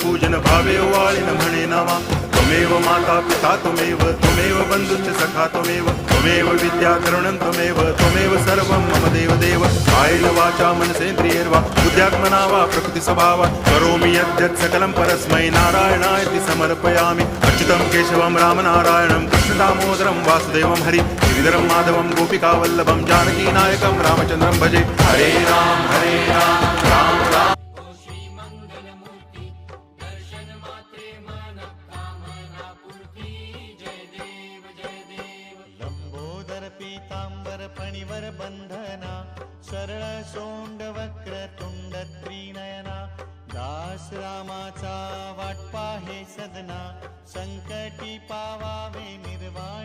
पूजन भावे वाळिन म्हणे नावा त्वमेव माता पिता त्वमेव बंधुश्च सखा त्वमेव विद्या करुणं त्वमेव सर्वं मम देव कायेन वाचा मनसेन्द्रियैर्वा बुद्ध्यात्मना वा प्रकृति स्वभावात् करोमि यद्यत् सकलं परस्मै नारायणायति समर्पयामि अच्युतं केशवं रामनारायणं कृष्णदामोदरं वासुदेवं हरि गिरिधरं माधवं गोपिकावल्लभं जानकीनायकं रामचन्द्रं भजे हरे राम राम राम पीतांबर फणिवर बंधना सरळ सोंड वक्र तुंड त्रिनयना दास रामाचा वाट पाहे सदना संकटी पावावे निर्वाणी